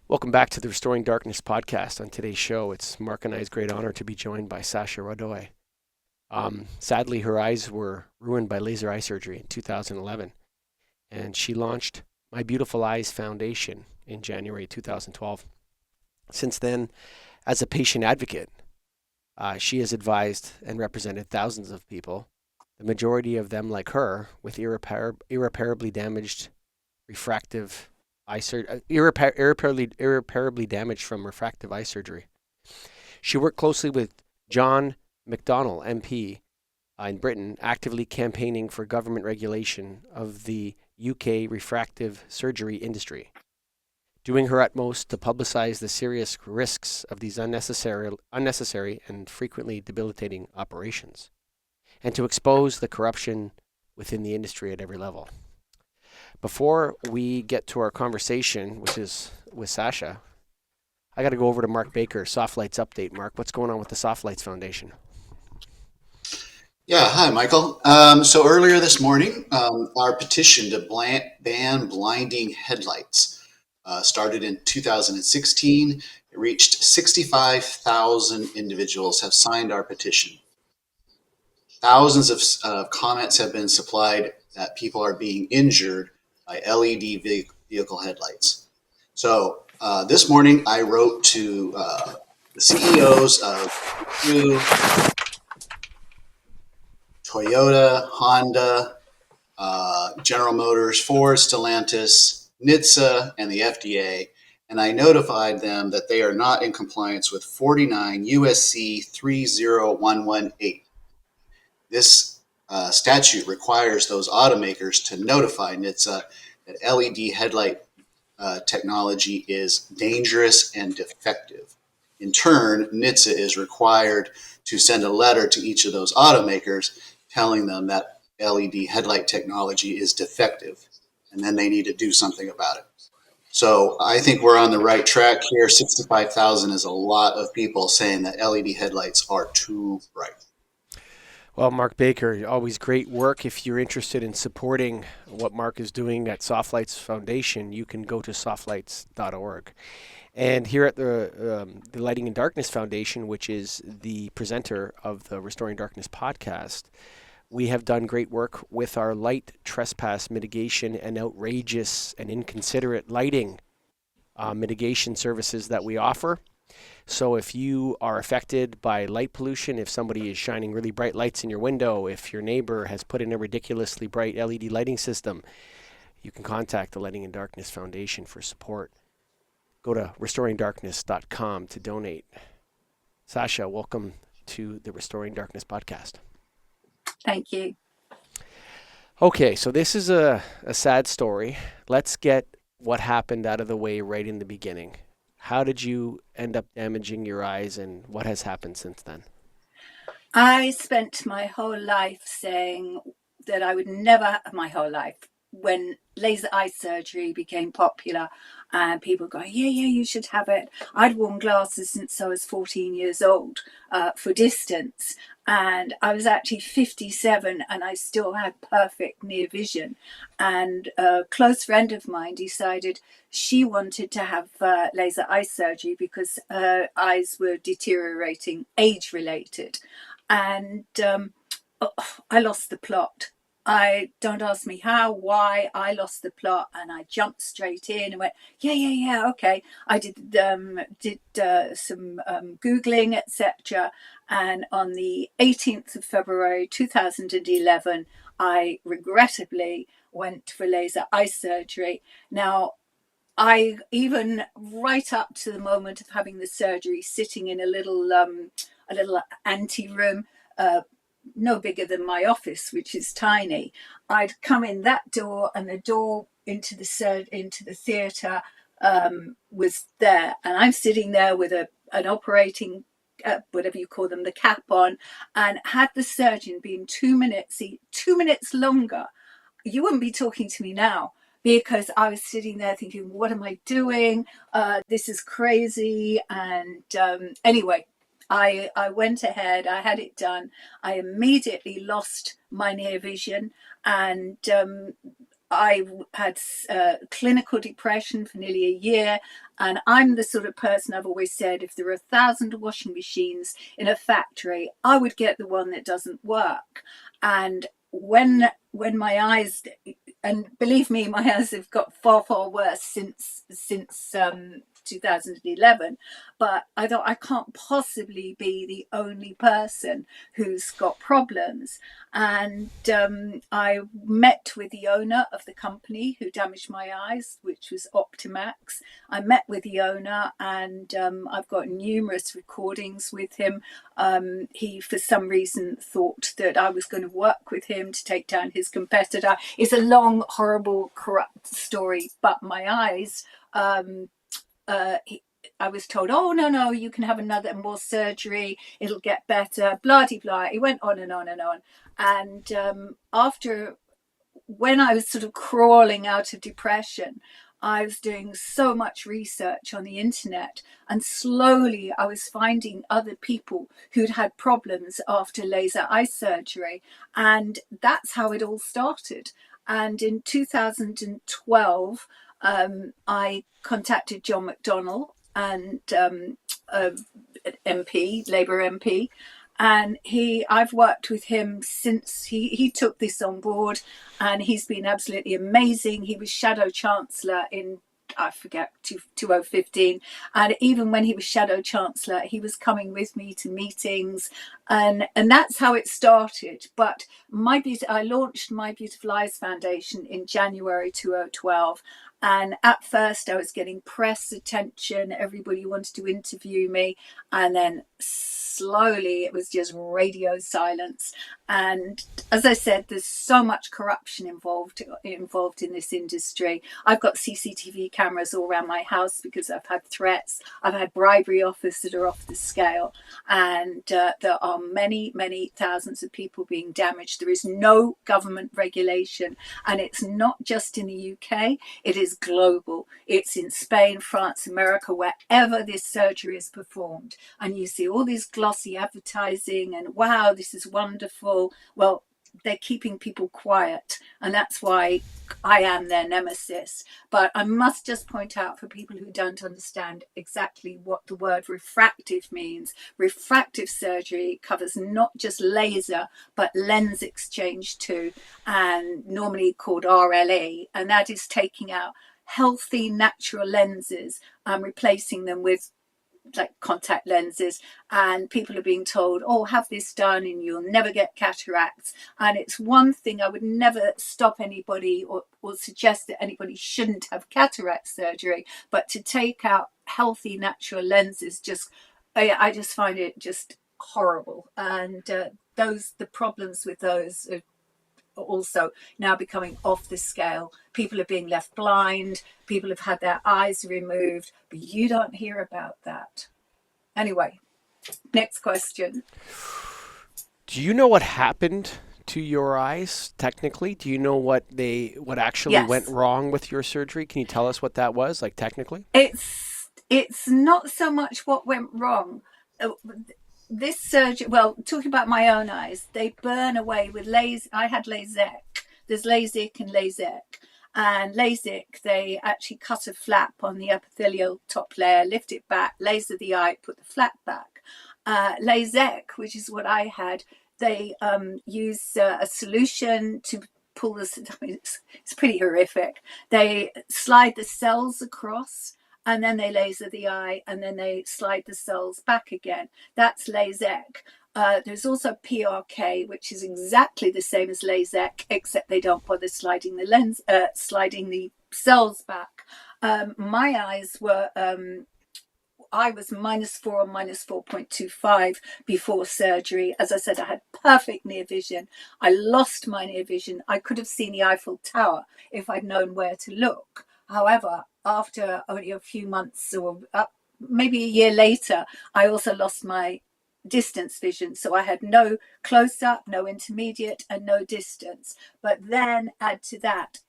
Welcome back to the Restoring Darkness podcast. On today's show, it's Mark and I's great honor to be joined by Sasha Rodoy. Sadly, her eyes were ruined by laser eye surgery in 2011, and she launched My Beautiful Eyes Foundation in January 2012. Since then, as a patient advocate, she has advised and represented thousands of people, the majority of them like her, with irreparably damaged refractive eye surgery, irreparably damaged from refractive eye surgery. She worked closely with John McDonnell MP in Britain, actively campaigning for government regulation of the UK refractive surgery industry, doing her utmost to publicize the serious risks of these unnecessary and frequently debilitating operations, and to expose the corruption within the industry at every level. Before we get to our conversation, which is with Sasha, I got to go over to Mark Baker, Soft Lights Update. Mark, what's going on with the Soft Lights Foundation? Yeah, hi, Michael. So earlier this morning, our petition to ban blinding headlights started in 2016. It reached 65,000 individuals have signed our petition. Thousands of comments have been supplied that people are being injured by LED vehicle headlights. So this morning, I wrote to the CEOs of Toyota, Honda, General Motors, Ford, Stellantis, NHTSA, and the FDA, and I notified them that they are not in compliance with 49 USC 30118. This statute requires those automakers to notify NHTSA that LED headlight technology is dangerous and defective. In turn, NHTSA is required to send a letter to each of those automakers telling them that LED headlight technology is defective, and then they need to do something about it. So I think we're on the right track here. 65,000 is a lot of people saying that LED headlights are too bright. Well, Mark Baker, always great work. If you're interested in supporting what Mark is doing at Soft Lights Foundation, you can go to softlights.org. And here at the Lighting in Darkness Foundation, which is the presenter of the Restoring Darkness podcast, we have done great work with our light trespass mitigation and outrageous and inconsiderate lighting mitigation services that we offer. So if you are affected by light pollution, if somebody is shining really bright lights in your window, if your neighbor has put in a ridiculously bright LED lighting system, you can contact the Lighting in Darkness Foundation for support. Go to restoringdarkness.com to donate. Sasha, welcome to the Restoring Darkness podcast. Thank you. Okay, so this is a sad story. Let's get what happened out of the way right in the beginning. How did you end up damaging your eyes, and what has happened since then? I spent my whole life saying that I would never, my whole life, when laser eye surgery became popular and people go, yeah, you should have it. I'd worn glasses since I was 14 years old for distance. And I was actually 57 and I still had perfect near vision. And a close friend of mine decided she wanted to have laser eye surgery because her eyes were deteriorating, age related. And I lost the plot. I don't ask me how, why. I lost the plot, and I jumped straight in and went, yeah, okay. I did some googling, etc. And on the 18th of February 2011, I regrettably went for laser eye surgery. Now, I even right up to the moment of having the surgery, sitting in a little ante room, no bigger than my office, which is tiny. I'd come in that door, and the door into the theatre was there, and I'm sitting there with an operating, whatever you call them, the cap on, and had the surgeon been 2 minutes longer, you wouldn't be talking to me now. Because I was sitting there thinking, what am I doing? This is crazy. And anyway, I went ahead, I had it done. I immediately lost my near vision, and I had clinical depression for nearly a year. And I'm the sort of person, I've always said, if there are 1,000 washing machines in a factory, I would get the one that doesn't work. And when my eyes, and believe me, my eyes have got far worse since 2011, but I thought I can't possibly be the only person who's got problems. And I met with the owner of the company who damaged my eyes, which was Optimax. I met with the owner, and I've got numerous recordings with him. He, for some reason, thought that I was going to work with him to take down his competitor. It's a long, horrible, corrupt story, but my eyes, I was told, oh, no, you can have another more surgery. It'll get better, blah, de, blah. It went on and on and on. And when I was sort of crawling out of depression, I was doing so much research on the internet, and slowly I was finding other people who'd had problems after laser eye surgery. And that's how it all started. And in 2012, I contacted John McDonnell and MP, Labour MP, and I've worked with him since he took this on board, and he's been absolutely amazing. He was Shadow Chancellor in, I forget, 2015, and even when he was Shadow Chancellor, he was coming with me to meetings, and that's how it started. But I launched My Beautiful Eyes Foundation in January 2012. And at first I was getting press attention, everybody wanted to interview me, and then slowly it was just radio silence. And as I said, there's so much corruption involved in this industry. I've got CCTV cameras all around my house because I've had threats. I've had bribery offers that are off the scale, and there are many thousands of people being damaged. There is no government regulation, and it's not just in the UK, it is global. It's in Spain, France, America, wherever this surgery is performed. And you see all these glossy advertising and, wow, this is wonderful. Well, they're keeping people quiet, and that's why I am their nemesis. But I must just point out, for people who don't understand exactly what the word refractive means, refractive surgery covers not just laser but lens exchange too, and normally called RLE, and that is taking out healthy natural lenses and replacing them with like contact lenses. And people are being told, oh, have this done and you'll never get cataracts. And it's one thing I would never stop anybody or suggest that anybody shouldn't have cataract surgery, but to take out healthy natural lenses, I just find it just horrible. And the problems with those are also now becoming off the scale. People are being left blind, people have had their eyes removed, but you don't hear about that. Anyway, next question. Do you know what happened to your eyes technically? Do you know what actually went wrong with your surgery? Can you tell us what that was, like technically? It's not so much what went wrong. This surgery, well, talking about my own eyes, they burn away with laser. I had LASIK. There's LASIK and LASIK. And LASIK, they actually cut a flap on the epithelial top layer, lift it back, laser the eye, put the flap back. LASIK, which is what I had, they use a solution to pull this. I mean, it's pretty horrific. They slide the cells across, and then they laser the eye, and then they slide the cells back again. That's LASIK. There's also PRK, which is exactly the same as LASIK, except they don't bother sliding the cells back. My eyes were, I was -4 or -4.25 before surgery. As I said, I had perfect near vision. I lost my near vision. I could have seen the Eiffel Tower if I'd known where to look. However, after only a few months or maybe a year later, I also lost my distance vision. So I had no close-up, no intermediate, and no distance. But then add to that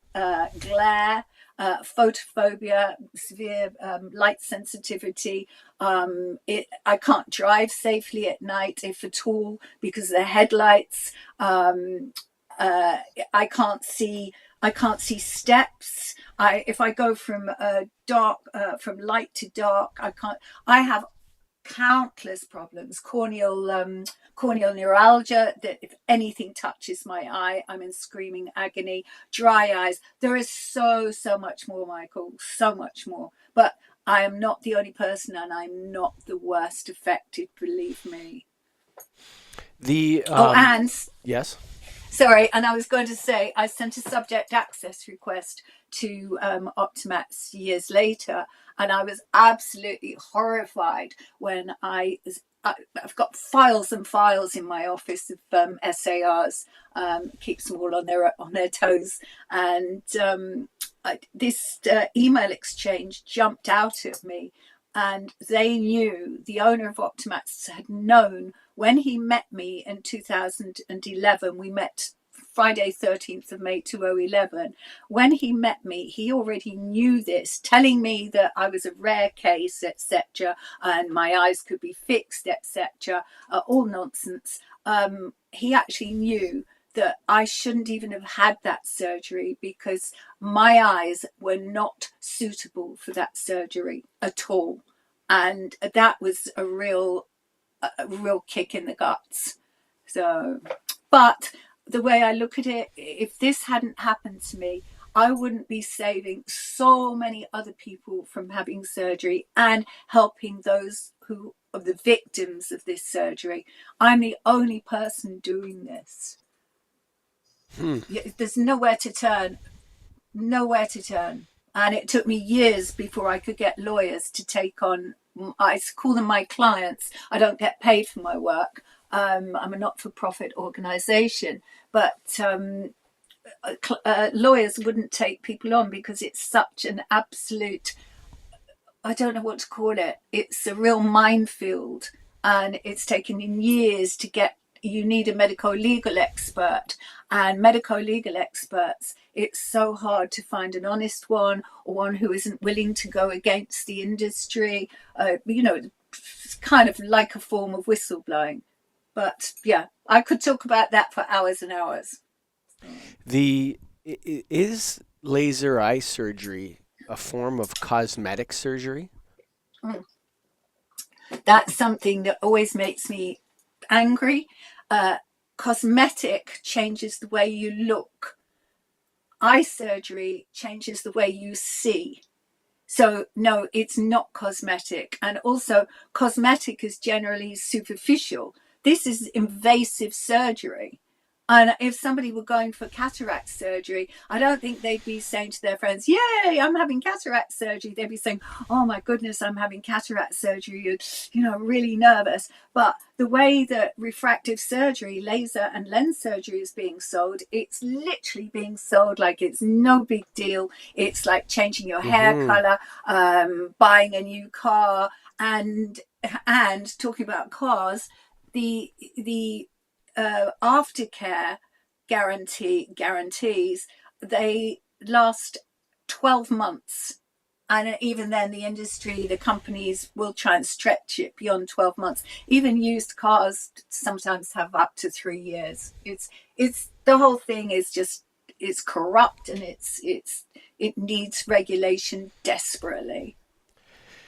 glare, photophobia, severe light sensitivity. I can't drive safely at night, if at all, because of the headlights. I can't see steps. If I go from from light to dark, I can't. I have countless problems. Corneal neuralgia, that if anything touches my eye, I'm in screaming agony. Dry eyes. There is so much more, Michael, so much more. But I am not the only person, and I'm not the worst affected, believe me. And yes. sorry, and I was going to say, I sent a subject access request to Optimax years later, and I was absolutely horrified when I've got files and files in my office of SARs, keeps them all on their toes, and this email exchange jumped out at me, and they knew, the owner of Optimax had known when he met me in 2011. We met Friday 13th of May 2011. When he met me, he already knew this, telling me that I was a rare case, etc., and my eyes could be fixed, etc. All nonsense. He actually knew that I shouldn't even have had that surgery because my eyes were not suitable for that surgery at all. And that was a real kick in the guts. So, but the way I look at it, if this hadn't happened to me, I wouldn't be saving so many other people from having surgery and helping those who are the victims of this surgery. I'm the only person doing this. There's nowhere to turn. And it took me years before I could get lawyers to take on, I call them my clients. I don't get paid for my work. I'm a not-for-profit organisation, but lawyers wouldn't take people on because it's such an absolute, I don't know what to call it. It's a real minefield, and it's taken years to get. You need a medico-legal expert, and medico-legal experts, it's so hard to find an honest one, or one who isn't willing to go against the industry. It's kind of like a form of whistleblowing. But yeah, I could talk about that for hours and hours. Is laser eye surgery a form of cosmetic surgery? That's something that always makes me angry. Cosmetic changes the way you look. Eye surgery changes the way you see. So no, it's not cosmetic. And also, cosmetic is generally superficial. This is invasive surgery. And if somebody were going for cataract surgery, I don't think they'd be saying to their friends, "Yay, I'm having cataract surgery." They'd be saying, "Oh my goodness, I'm having cataract surgery. Really nervous." But the way that refractive surgery, laser and lens surgery is being sold, it's literally being sold like it's no big deal. It's like changing your hair color, buying a new car, and talking about cars, the aftercare guarantees, they last 12 months, and even then the companies will try and stretch it beyond 12 months. Even used cars sometimes have up to 3 years. It's the whole thing is just, it's corrupt, and it needs regulation desperately.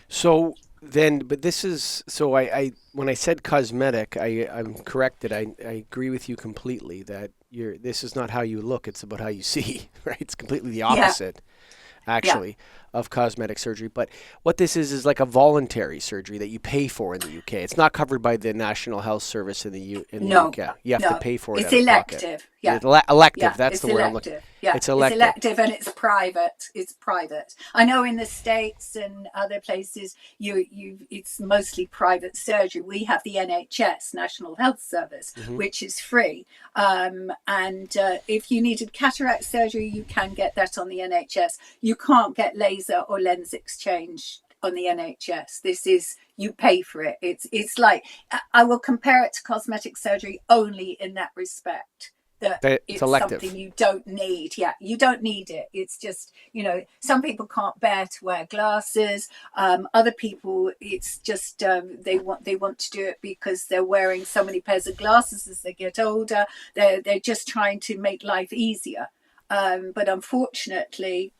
So then, but this is, so I when I said cosmetic, I'm corrected. I agree with you completely that this is not how you look, it's about how you see, right? It's completely the opposite, actually, of cosmetic surgery. But what this is like a voluntary surgery that you pay for in the UK. It's not covered by the National Health Service in the UK. You have to pay for it. It's elective. Yeah. Elective. That's the word I'm looking. Yeah, it's elective. It's elective, and it's private. It's private. I know in the States and other places, it's mostly private surgery. We have the NHS, National Health Service, which is free. And if you needed cataract surgery, you can get that on the NHS. You can't get laser or lens exchange on the NHS. This is, you pay for it. It's like, I will compare it to cosmetic surgery only in that respect. that It's it's something elective. you don't need. Yeah, you don't need it. It's just, some people can't bear to wear glasses. Other people, it's just they want to do it because they're wearing so many pairs of glasses as they get older. They're just trying to make life easier. But unfortunately,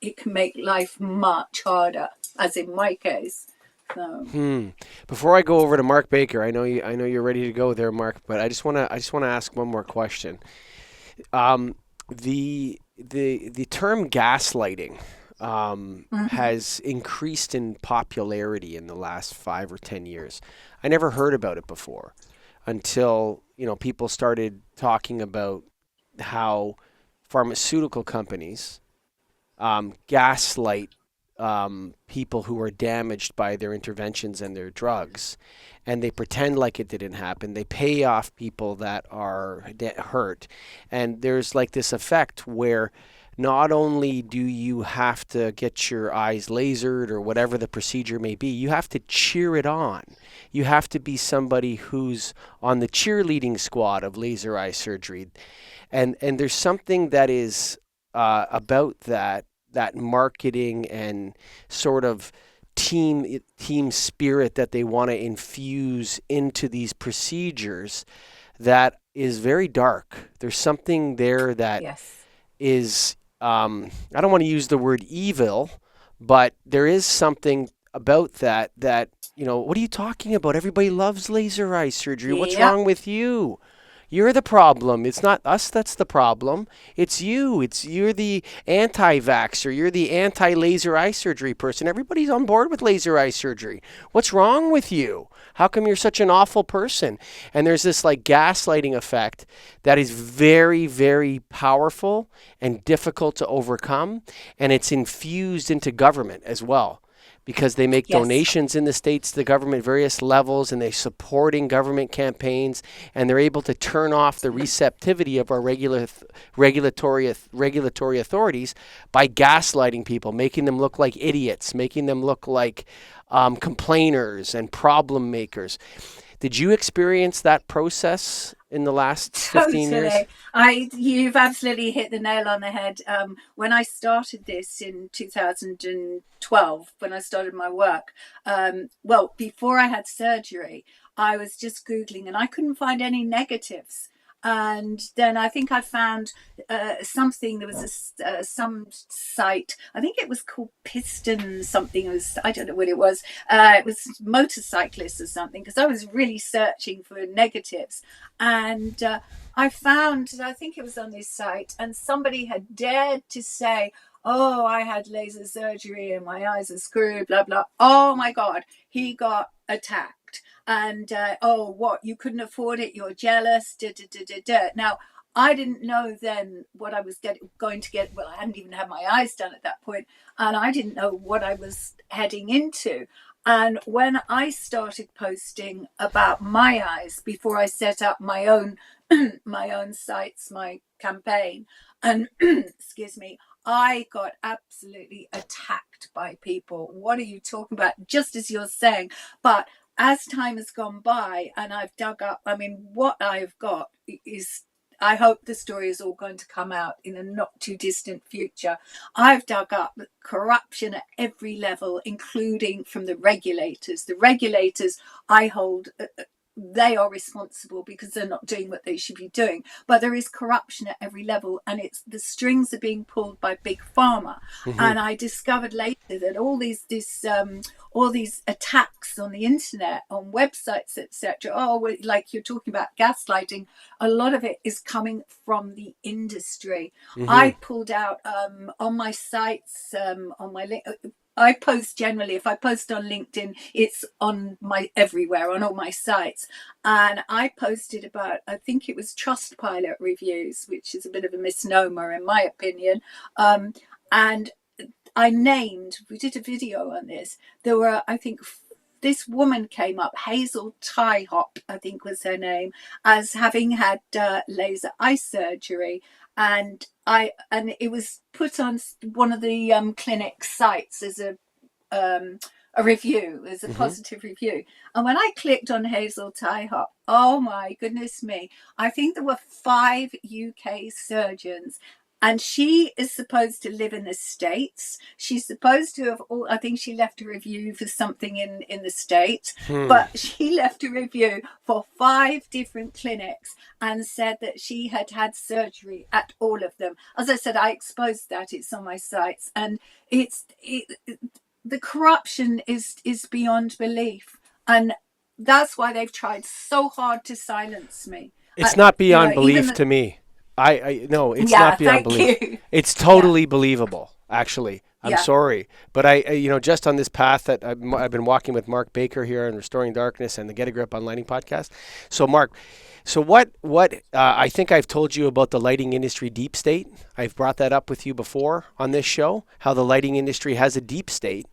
it can make life much harder, as in my case. So. Before I go over to Mark Baker, I know you're ready to go there, Mark, but I just wanna ask one more question. Um, the term gaslighting Mhm. has increased in popularity in the last 5 or 10 years. I never heard about it before until people started talking about how pharmaceutical companies gaslight people who are damaged by their interventions and their drugs, and they pretend like it didn't happen. They pay off people that are hurt, and there's like this effect where not only do you have to get your eyes lasered or whatever the procedure may be, you have to cheer it on. You have to be somebody who's on the cheerleading squad of laser eye surgery, and there's something that is about that marketing and sort of team spirit that they want to infuse into these procedures that is very dark. There's something there that Yes. is I don't want to use the word evil, but there is something about that what are you talking about? Everybody loves laser eye surgery. What's Yeah. wrong with you? You're the problem. It's not us that's the problem. It's you. You're the anti-vaxxer. You're the anti-laser eye surgery person. Everybody's on board with laser eye surgery. What's wrong with you? How come you're such an awful person? And there's this like gaslighting effect that is very, very powerful and difficult to overcome. And it's infused into government as well, because they make Yes. donations in the states to the government, various levels, and they're supporting government campaigns, and they're able to turn off the receptivity of our regulatory authorities by gaslighting people, making them look like idiots, making them look like complainers and problem makers. Did you experience that process in the last 15 years? Totally. You've absolutely hit the nail on the head. When I started this in 2012, when I started my work, well, before I had surgery, I was just Googling and I couldn't find any negatives. And then I think I found something. There was some site. I think it was called Piston something. I don't know what it was. It was motorcyclists or something, because I was really searching for negatives, and I found, I think it was on this site, and somebody had dared to say, "Oh, I had laser surgery and my eyes are screwed, blah, blah." Oh my God, he got attacked. And, oh, what, you couldn't afford it, you're jealous, da, da, da, da, da. Now, I didn't know then what I was going to get. Well, I hadn't even had my eyes done at that point, and I didn't know what I was heading into. And when I started posting about my eyes before I set up my own my own sites, my campaign, and excuse me, I got absolutely attacked by people. What are you talking about? Just as you're saying. But as time has gone by and I've dug up, I mean, what I've got is, I hope the story is all going to come out in a not too distant future. I've dug up corruption at every level, including from the regulators. The regulators I hold, they are responsible because they're not doing what they should be doing. But there is corruption at every level, and it's the strings are being pulled by big pharma. Hmm. And I discovered later that all these attacks on the internet, on websites, etc. Oh, like you're talking about gaslighting, a lot of it is coming from the industry. Hmm. I pulled out on my sites, on my link. I post generally, if I post on LinkedIn, it's on my everywhere, on all my sites. And I posted about, I think it was Trustpilot reviews, which is a bit of a misnomer in my opinion. And we did a video on this. There were, I think, this woman came up, Hazel Tyhop, I think was her name, as having had laser eye surgery. And it was put on one of the clinic sites as a a review. It was a positive review. And when I clicked on Hazel Tyhop, oh my goodness me, I think there were 5 UK surgeons. And she is supposed to live in the States. She's supposed to have, I think she left a review for something in the States, but she left a review for 5 different clinics and said that she had had surgery at all of them. As I said, I exposed that. It's on my sites. And the corruption is beyond belief. And that's why they've tried so hard to silence me. It's not beyond belief even to me. No, it's yeah, not beyond thank belief. you. It's totally believable, actually. I'm Yeah. sorry, but I just on this path that I've been walking with Mark Baker here on Restoring Darkness and the Get a Grip on Lighting podcast. So Mark, what I think I've told you about the lighting industry deep state. I've brought that up with you before on this show, how the lighting industry has a deep state.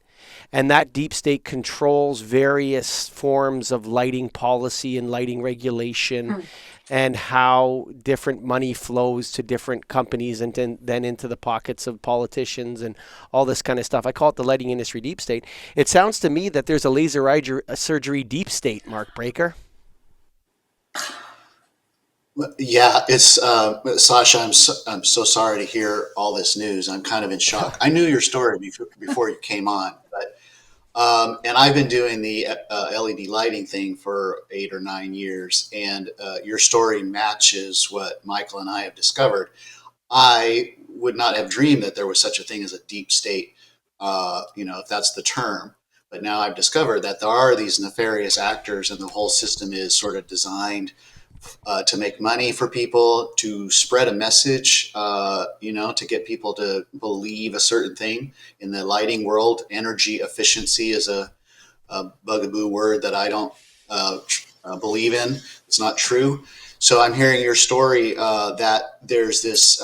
And that deep state controls various forms of lighting policy and lighting regulation and how different money flows to different companies and then into the pockets of politicians and all this kind of stuff. I call it the lighting industry deep state. It sounds to me that there's a laser eye surgery deep state, Mark Breaker. Yeah, it's Sasha. I'm so sorry to hear all this news. I'm kind of in shock. I knew your story before you came on, but and I've been doing the LED lighting thing for 8 or 9 years, and your story matches what Michael and I have discovered. I would not have dreamed that there was such a thing as a deep state, if that's the term. But now I've discovered that there are these nefarious actors, and the whole system is sort of designed to make money for people, to spread a message, to get people to believe a certain thing. In the lighting world, energy efficiency is a bugaboo word that I don't believe in. It's not true. So I'm hearing your story that there's this,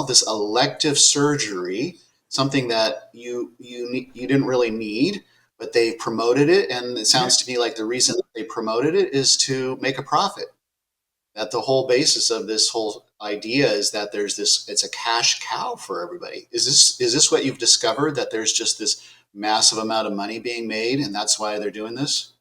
this elective surgery, something that you didn't really need, but they promoted it. And it sounds to me like the reason that they promoted it is to make a profit. That the whole basis of this whole idea is that it's a cash cow for everybody. Is this what you've discovered, that there's just this massive amount of money being made and that's why they're doing this?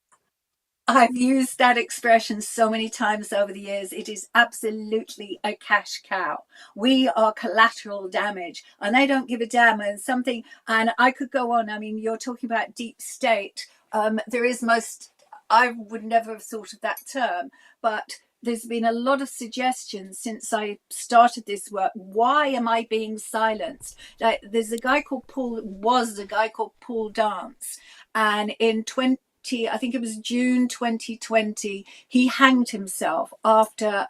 I've used that expression so many times over the years. It is absolutely a cash cow. We are collateral damage, and they don't give a damn. And I could go on. I mean, you're talking about deep state. I would never have thought of that term, but there's been a lot of suggestions since I started this work. Why am I being silenced? There's a guy called Paul Dance, and in I think it was June 2020, he hanged himself after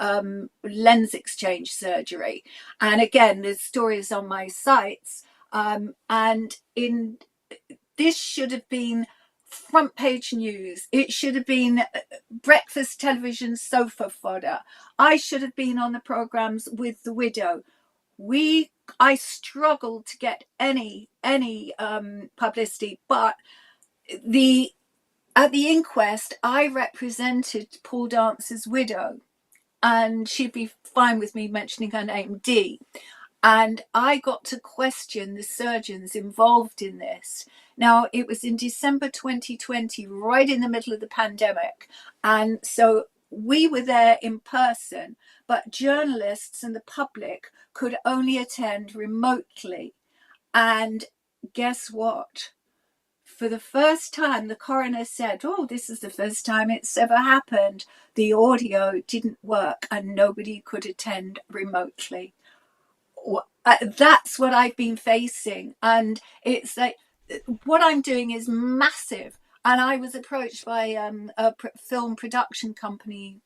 lens exchange surgery. And again, the story is on my sites. This should have been front page news. It should have been breakfast television sofa fodder. I should have been on the programs with the widow. I struggled to get any publicity, but at the inquest, I represented Paul Dance's widow, and she'd be fine with me mentioning her name, Dee. And I got to question the surgeons involved in this. Now, it was in December 2020, right in the middle of the pandemic. And so we were there in person, but journalists and the public could only attend remotely. And guess what? For the first time, the coroner said, this is the first time it's ever happened. The audio didn't work and nobody could attend remotely. That's what I've been facing. And it's like, what I'm doing is massive. And I was approached by a film production company,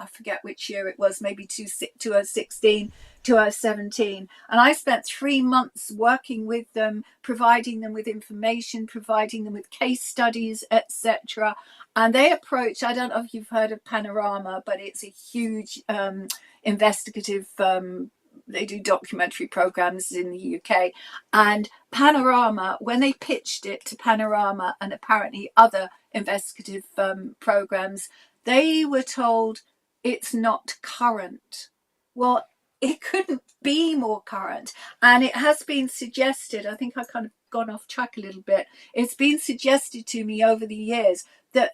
I forget which year it was, maybe 2016, 2017. And I spent 3 months working with them, providing them with information, providing them with case studies, etc. And they approached, I don't know if you've heard of Panorama, but it's a huge investigative they do documentary programs in the UK. And Panorama, when they pitched it to Panorama and apparently other investigative programs, they were told it's not current. Well, it couldn't be more current. And it has been suggested, I think I kind of gone off track a little bit. It's been suggested to me over the years that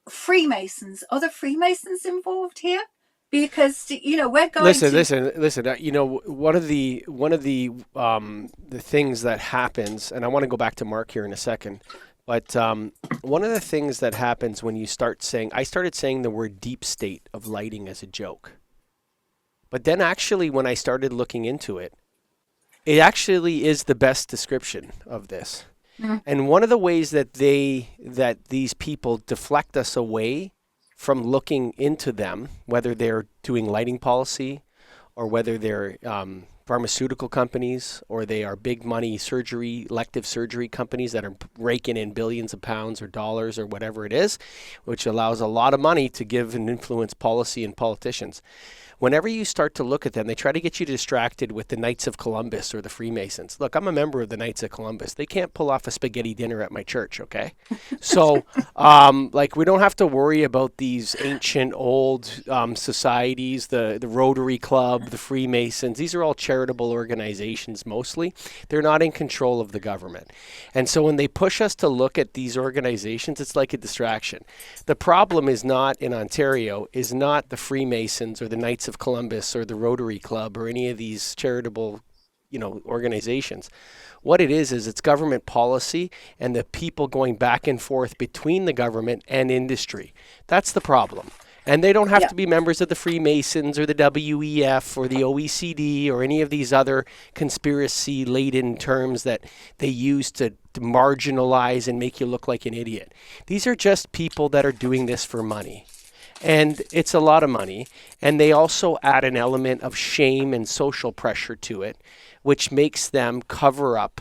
Freemasons, are the Freemasons involved here? Because, we're going to... Listen. One of the things that happens, and I want to go back to Mark here in a second, but one of the things that happens when you start saying, I started saying the word deep state of lighting as a joke. But then actually, when I started looking into it, it actually is the best description of this. Mm. And one of the ways that these people deflect us away from looking into them, whether they're doing lighting policy or whether they're pharmaceutical companies or they are big money elective surgery companies that are raking in billions of pounds or dollars or whatever it is, which allows a lot of money to give and influence policy and politicians. Whenever you start to look at them, they try to get you distracted with the Knights of Columbus or the Freemasons. Look, I'm a member of the Knights of Columbus. They can't pull off a spaghetti dinner at my church, okay? So, we don't have to worry about these ancient old societies, the Rotary Club, the Freemasons. These are all charitable organizations mostly. They're not in control of the government. And so when they push us to look at these organizations, it's like a distraction. The problem is not in Ontario, is not the Freemasons or the Knights of Columbus or the Rotary Club or any of these charitable, organizations. What it is it's government policy and the people going back and forth between the government and industry. That's the problem. And they don't have to be members of the Freemasons or the WEF or the OECD or any of these other conspiracy-laden terms that they use to marginalize and make you look like an idiot. These are just people that are doing this for money. And it's a lot of money. And they also add an element of shame and social pressure to it, which makes them cover up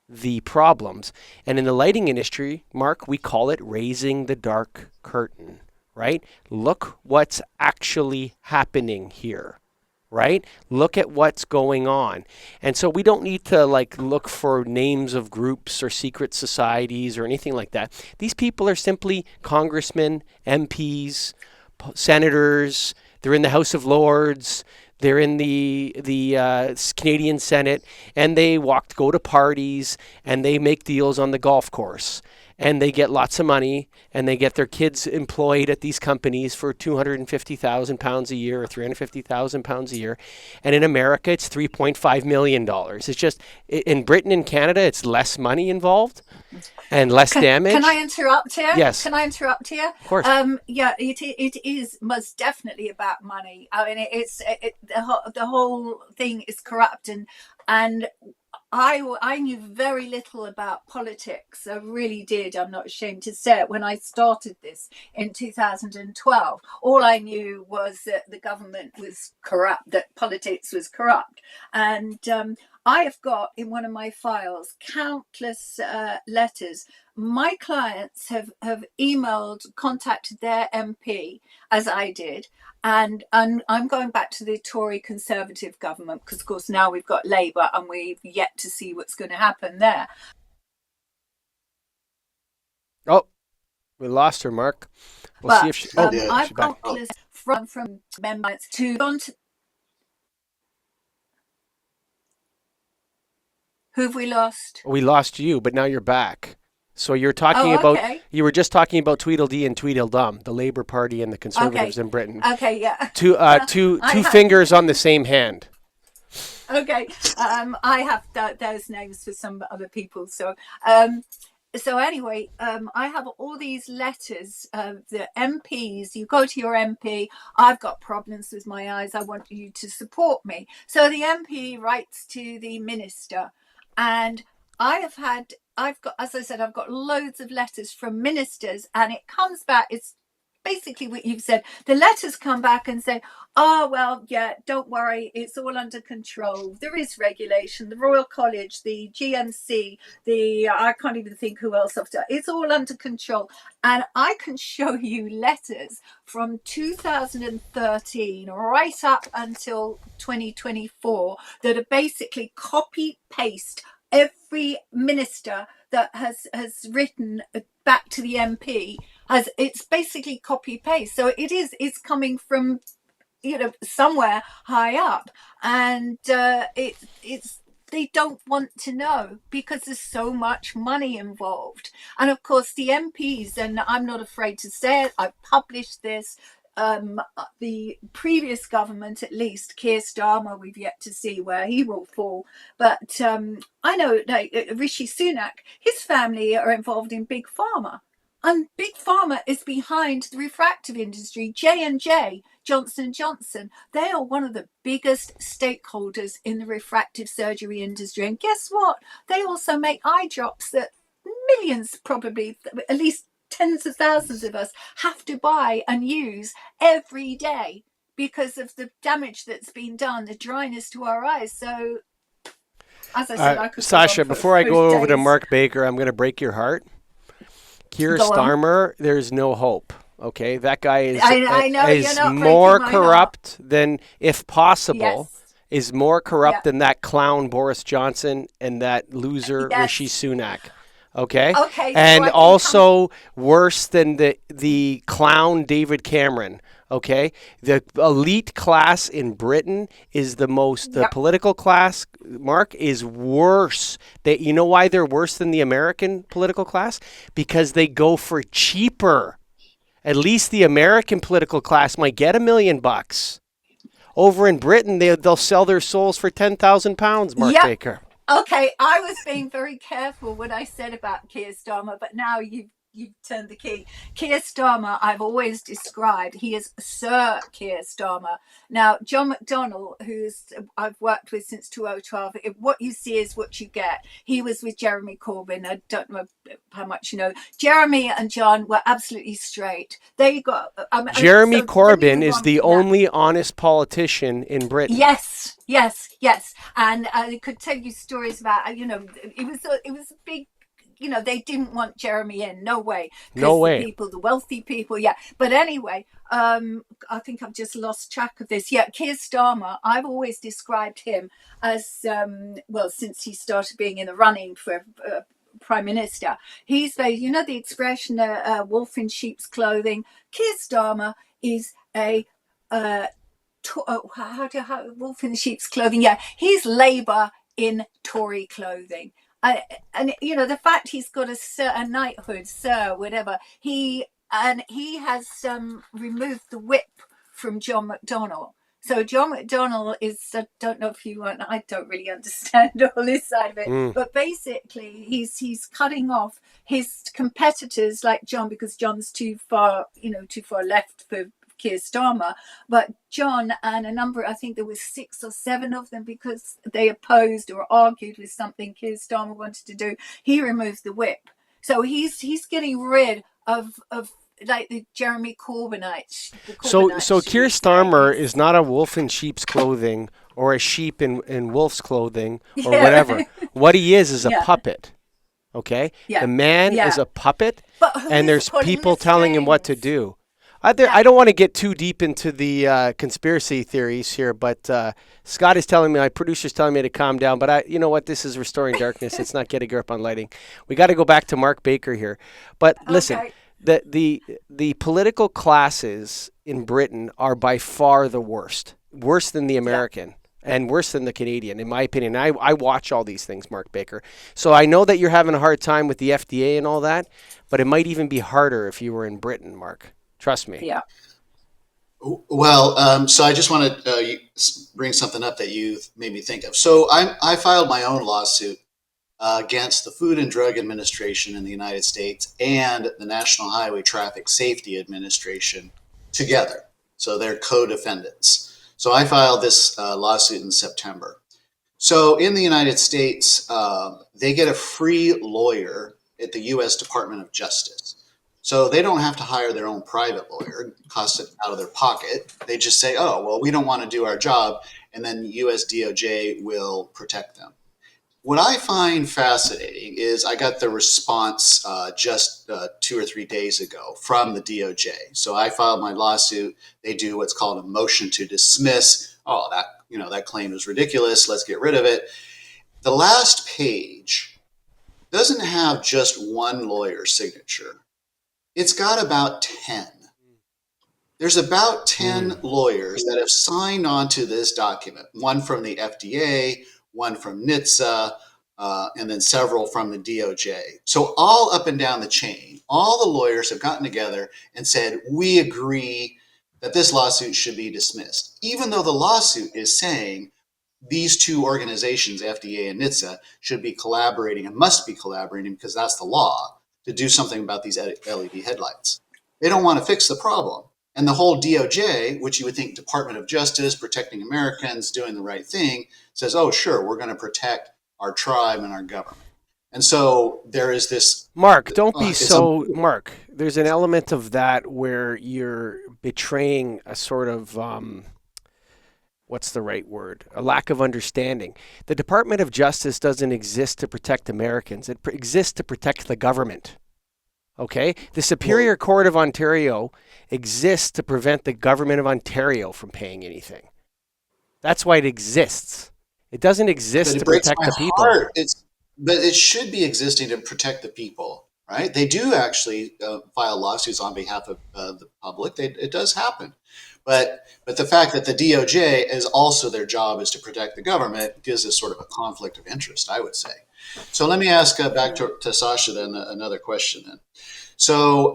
the problems. And in the lighting industry, Mark, we call it raising the dark curtain, right? Look what's actually happening here, right? Look at what's going on. And so we don't need to look for names of groups or secret societies or anything like that. These people are simply congressmen, MPs, senators. They're in the House of Lords. They're in the Canadian Senate, and they go to parties, and they make deals on the golf course. And they get lots of money, and they get their kids employed at these companies for £250,000 a year or £350,000 a year. And in America, it's $3.5 million. It's just, in Britain and Canada, it's less money involved and less damage. Can I interrupt here? Yes. Can I interrupt here? Of course. It is most definitely about money. I mean, the whole thing is corrupt, and I knew very little about politics. I really did. I'm not ashamed to say it. When I started this in 2012, all I knew was that the government was corrupt, that politics was corrupt. And I have got in one of my files countless letters. My clients have contacted their MP, as I did, and I'm going back to the Tory Conservative government because, of course, now we've got Labour and we've yet to see what's going to happen there. Oh, we lost her, Mark. We'll see if she... I've got from members to... Who have we lost? We lost you, but now you're back. So you're talking about, you were just talking about Tweedledee and Tweedledum, the Labour Party and the Conservatives in Britain. Okay, yeah. Two fingers on the same hand. Okay, I have those names for some other people. So anyway, I have all these letters of the MPs. You go to your MP, I've got problems with my eyes, I want you to support me. So the MP writes to the minister, and I've got, as I said, I've got loads of letters from ministers, and it comes back, it's basically what you've said. The letters come back and say, oh, well, yeah, don't worry, it's all under control. There is regulation, the Royal College, the GMC, I can't even think who else after. It's all under control. And I can show you letters from 2013 right up until 2024 that are basically copy-paste. Every minister that has written back to the MP it's basically copy paste. So it's coming from somewhere high up, and it's they don't want to know because there's so much money involved. And of course, the MPs, and I'm not afraid to say it, I've published this. The previous government, at least, Keir Starmer, we've yet to see where he will fall. But I know, like, Rishi Sunak, his family are involved in Big Pharma. And Big Pharma is behind the refractive industry. J&J, Johnson & Johnson, they are one of the biggest stakeholders in the refractive surgery industry. And guess what? They also make eye drops that millions, probably, at least tens of thousands of us, have to buy and use every day because of the damage that's been done, the dryness to our eyes. So, as I said, I could Sasha, before I go over to Mark Baker, I'm going to break your heart. Keir Starmer, there's no hope. Okay, that guy is I know, is more corrupt than, if possible, is more corrupt than that clown Boris Johnson and that loser Rishi Sunak. Okay, and so also worse than the clown David Cameron. Okay, the elite class in Britain is the most. The political class, Mark, is worse. You know why they're worse than the American political class? Because they go for cheaper. At least the American political class might get $1 million. Over in Britain, they'll sell their souls for £10,000. Mark Baker. Okay, I was being very careful when I said about Keir Starmer, but now you've turned the key. Keir Starmer, I've always described, he is Sir Keir Starmer. Now, John McDonnell, I've worked with since 2012, what you see is what you get. He was with Jeremy Corbyn. I don't know how much you know. Jeremy and John were absolutely straight. They got... Jeremy Corbyn is the only honest politician in Britain. Yes. And I could tell you stories about, it was a big... they didn't want Jeremy in. No way. No way. The wealthy people, But anyway, I think I've just lost track of this. Keir Starmer, I've always described him as, since he started being in the running for Prime Minister, he's the expression, wolf in sheep's clothing. Keir Starmer is a... wolf in sheep's clothing. He's Labour in Tory clothing. And the fact he's got a knighthood, sir, whatever, he has removed the whip from John McDonnell. So John McDonnell is, I don't know if you want, I don't really understand all this side of it, but basically he's cutting off his competitors like John, because John's too far left for Keir Starmer, but John and a number, I think there was 6 or 7 of them, because they opposed or argued with something Keir Starmer wanted to do, he removed the whip. So he's getting rid of like the Jeremy Corbynites. So Keir Starmer is not a wolf in sheep's clothing or a sheep in wolf's clothing or whatever. What he is a puppet. Okay? The man is a puppet, and there's people telling him what to do. I don't want to get too deep into the conspiracy theories here, but Scott is telling me, my producer's telling me to calm down. But you know what? This is Restoring Darkness. It's not Getting Grip on Lighting. We got to go back to Mark Baker here. But listen, the political classes in Britain are by far the worst than the American. And worse than the Canadian, in my opinion. I watch all these things, Mark Baker. So I know that you're having a hard time with the FDA and all that, but it might even be harder if you were in Britain, Mark. Trust me. Yeah. Well, so I just want to bring something up that you made me think of. So I filed my own lawsuit against the Food and Drug Administration in the United States and the National Highway Traffic Safety Administration together. So they're co-defendants. So I filed this lawsuit in September. So in the United States, they get a free lawyer at the U.S. Department of Justice. So they don't have to hire their own private lawyer, cost it out of their pocket. They just say, oh, well, we don't want to do our job, and then US DOJ will protect them. What I find fascinating is I got the response just 2 or 3 days ago from the DOJ. So I filed my lawsuit. They do what's called a motion to dismiss. Oh, that claim is ridiculous. Let's get rid of it. The last page doesn't have just one lawyer's signature. It's got about 10. There's about 10 lawyers that have signed on to this document, one from the FDA, one from NHTSA, and then several from the DOJ. So all up and down the chain, all the lawyers have gotten together and said, we agree that this lawsuit should be dismissed, even though the lawsuit is saying these two organizations, FDA and NHTSA, should be collaborating and must be collaborating because that's the law to do something about these LED headlights. They don't want to fix the problem. And the whole DOJ, which you would think Department of Justice, protecting Americans, doing the right thing, says, oh, sure, we're going to protect our tribe and our government. And so there is this. Mark, don't be so. Mark, there's an element of that where you're betraying a sort of, what's the right word? A lack of understanding. The Department of Justice doesn't exist to protect Americans. It exists to protect the government. Okay? The Superior Court of Ontario exists to prevent the government of Ontario from paying anything. That's why it exists. It doesn't exist to protect the people. But it should be existing to protect the people, right? They do actually file lawsuits on behalf of the public. It does happen. But the fact that the DOJ is also their job is to protect the government gives us sort of a conflict of interest, I would say. So let me ask back to Sasha then another question then. So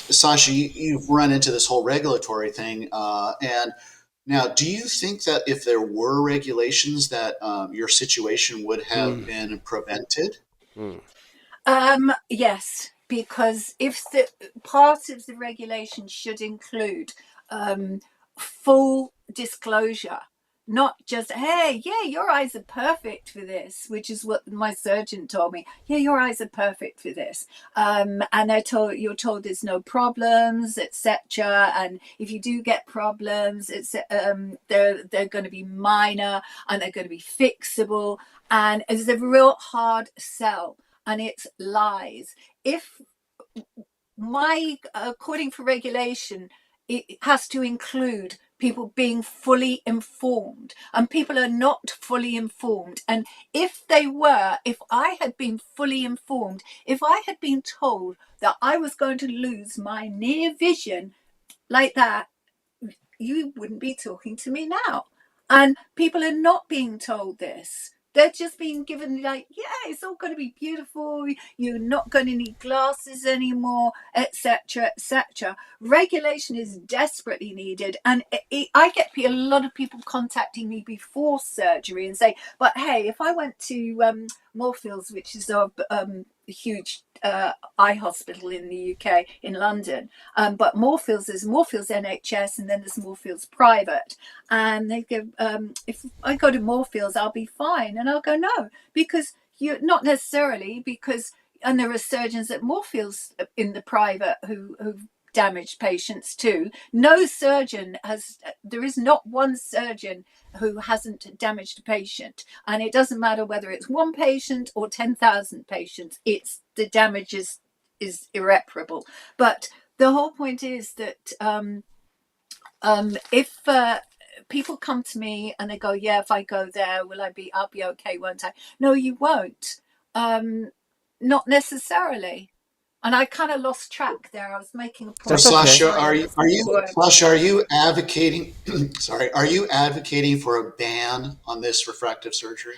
Sasha, you've run into this whole regulatory thing, and now, do you think that if there were regulations that your situation would have been prevented? Yes, because if the part of the regulation should include full disclosure, not just, hey, yeah, your eyes are perfect for this, which is what my surgeon told me. Yeah, your eyes are perfect for this. And you're told there's no problems, etc. And if you do get problems, they're going to be minor and they're going to be fixable. And it's a real hard sell, and it's lies. If according for regulation, it has to include people being fully informed, and people are not fully informed. And if I had been fully informed, if I had been told that I was going to lose my near vision like that, you wouldn't be talking to me now. And people are not being told this. They're just being given like, yeah, it's all going to be beautiful. You're not going to need glasses anymore, etc., etc. Regulation is desperately needed, and I get a lot of people contacting me before surgery and say, "But hey, if I went to Moorfields, which is a huge eye hospital in the UK in London, but there's Moorfields NHS, and then there's Moorfields private, and they go, if I go to Moorfields, I'll be fine." And I'll go, no, because you're not necessarily, because, and there are surgeons at Moorfields in the private who've damaged patients too. There is not one surgeon who hasn't damaged a patient, and it doesn't matter whether it's one patient or 10,000 patients. It's the damage is irreparable. But the whole point is that if people come to me and they go, yeah, if I go there, I'll be okay, won't I? No, you won't. Not necessarily. And I kind of lost track there. I was making a point. So Sasha, are you advocating? Sorry, are you advocating for a ban on this refractive surgery?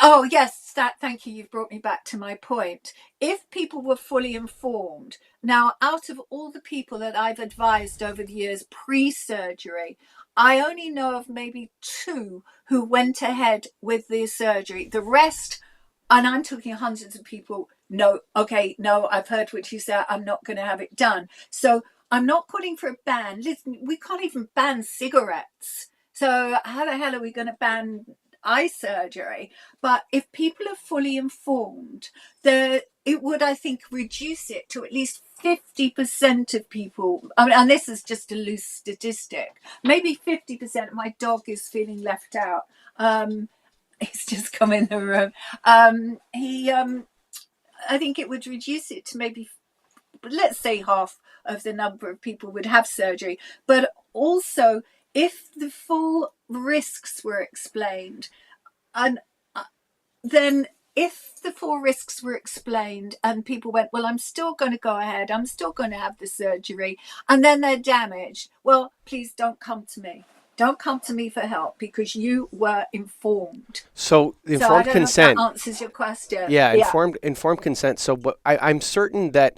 Oh yes, thank you. You've brought me back to my point. If people were fully informed, now out of all the people that I've advised over the years pre-surgery, I only know of maybe 2 who went ahead with the surgery. The rest, and I'm talking hundreds of people, no, I've heard what you said, I'm not going to have it done. So I'm not calling for a ban. Listen, we can't even ban cigarettes. So how the hell are we going to ban eye surgery? But if people are fully informed, it would, I think, reduce it to at least 50% of people. I mean, and this is just a loose statistic. Maybe 50%. My dog is feeling left out. He's just come in the room. I think it would reduce it to maybe, let's say, half of the number of people would have surgery. But also, if the full risks were explained, and then if the full risks were explained and people went, well, I'm still going to go ahead, I'm still going to have the surgery, and then they're damaged, well, please don't come to me. Don't come to me for help because you were informed. So So I informed don't consent. know if that answers your question. Yeah, informed consent. So, but I'm certain that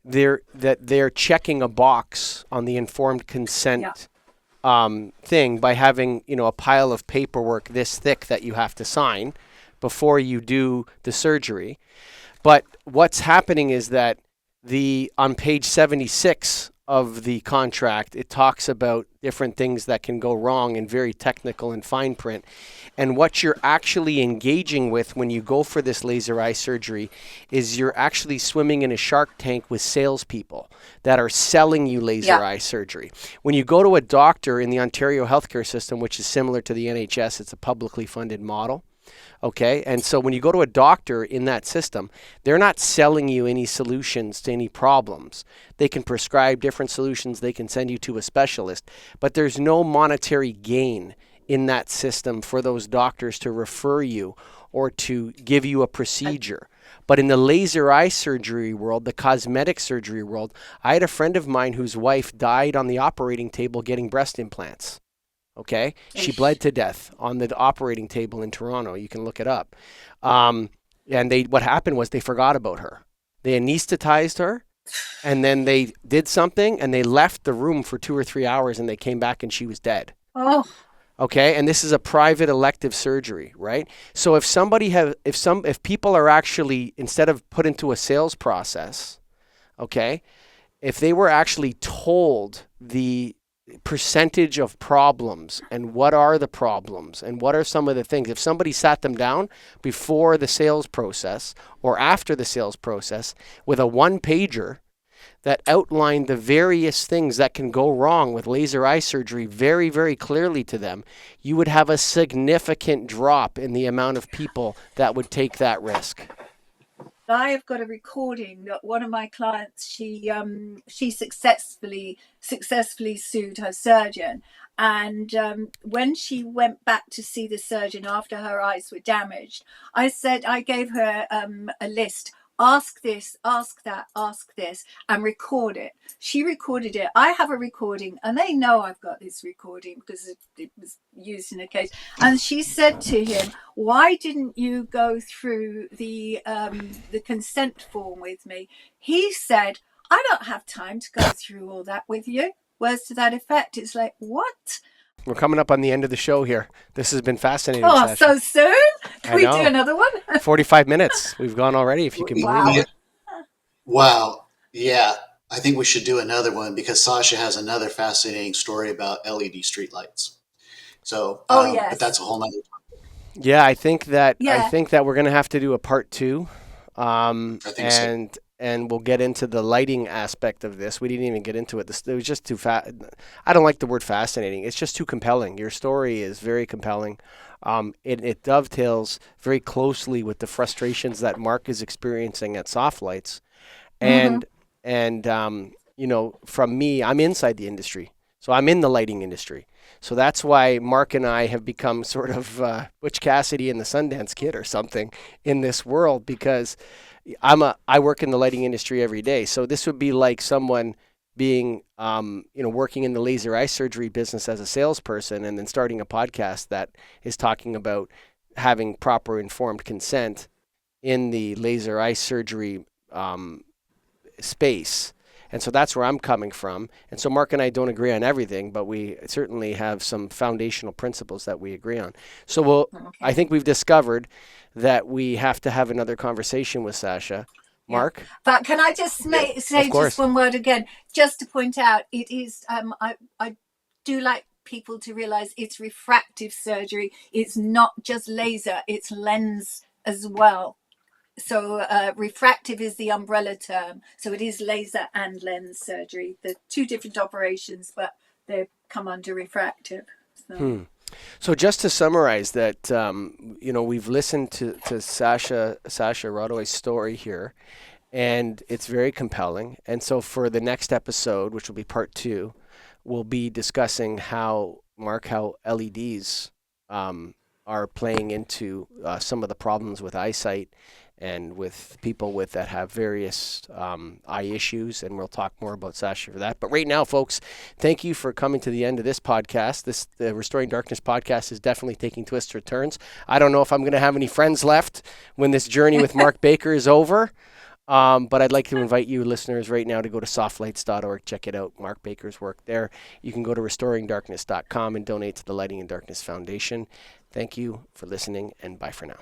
they're checking a box on the informed consent thing by having, you know, a pile of paperwork this thick that you have to sign before you do the surgery. But what's happening is that on page 76 of the contract, it talks about different things that can go wrong in very technical and fine print. And what you're actually engaging with when you go for this laser eye surgery is you're actually swimming in a shark tank with salespeople that are selling you laser eye surgery. When you go to a doctor in the Ontario healthcare system, which is similar to the NHS, it's a publicly funded model. Okay, and so when you go to a doctor in that system, they're not selling you any solutions to any problems. They can prescribe different solutions, they can send you to a specialist, but there's no monetary gain in that system for those doctors to refer you or to give you a procedure. But in the laser eye surgery world, the cosmetic surgery world, I had a friend of mine whose wife died on the operating table getting breast implants. Okay, she bled to death on the operating table in Toronto. You can look it up. And what happened was they forgot about her. They anesthetized her, and then they did something, and they left the room for 2 or 3 hours, and they came back, and she was dead. Oh. Okay, and this is a private elective surgery, right? So if people are actually, instead of put into a sales process, okay, if they were actually told the percentage of problems and what are the problems and what are some of the things, if somebody sat them down before the sales process or after the sales process with a one-pager that outlined the various things that can go wrong with laser eye surgery very, very clearly to them, you would have a significant drop in the amount of people that would take that risk. I have got a recording that one of my clients, she successfully sued her surgeon, and when she went back to see the surgeon after her eyes were damaged, I gave her a list. Ask this, ask that, ask this, and record it. She recorded it. I have a recording, and they know I've got this recording because it was used in a case. And she said to him, "Why didn't you go through the consent form with me?" He said, "I don't have time to go through all that with you." Words to that effect. It's like, what? We're coming up on the end of the show here. This has been fascinating. Oh, Sasha. so soon? Can we do another one? 45 minutes. We've gone already, if you can believe it. Wow. Yeah. I think we should do another one because Sasha has another fascinating story about LED streetlights. So, yes. but that's a whole nother topic. Yeah, I think that we're going to have to do a part 2. I think so. And we'll get into the lighting aspect of this. We didn't even get into it. It was just too I don't like the word fascinating. It's just too compelling. Your story is very compelling. It dovetails very closely with the frustrations that Mark is experiencing at Soft Lights. And you know, from me, I'm inside the industry. So I'm in the lighting industry. So that's why Mark and I have become sort of Butch Cassidy and the Sundance Kid or something in this world, because I work in the lighting industry every day. So this would be like someone being, working in the laser eye surgery business as a salesperson and then starting a podcast that is talking about having proper informed consent in the laser eye surgery space. And so that's where I'm coming from. And so Mark and I don't agree on everything, but we certainly have some foundational principles that we agree on. So I think we've discovered that we have to have another conversation with Sasha. Mark? But can I just say just one word again, just to point out, it is, I do like people to realize it's refractive surgery. It's not just laser, it's lens as well. So refractive is the umbrella term. So it is laser and lens surgery. They're two different operations, but they come under refractive. So just to summarize that, we've listened to Sasha Rodoy's story here, and it's very compelling. And so for the next episode, which will be part 2, we'll be discussing how LEDs are playing into some of the problems with eyesight and with people that have various eye issues, and we'll talk more about Sasha for that. But right now, folks, thank you for coming to the end of this podcast. The Restoring Darkness podcast is definitely taking twists or turns. I don't know if I'm going to have any friends left when this journey with Mark Baker is over. But I'd like to invite you listeners right now to go to softlights.org, check it out, Mark Baker's work there. You can go to restoringdarkness.com and donate to the Lighting in Darkness Foundation. Thank you for listening, and bye for now.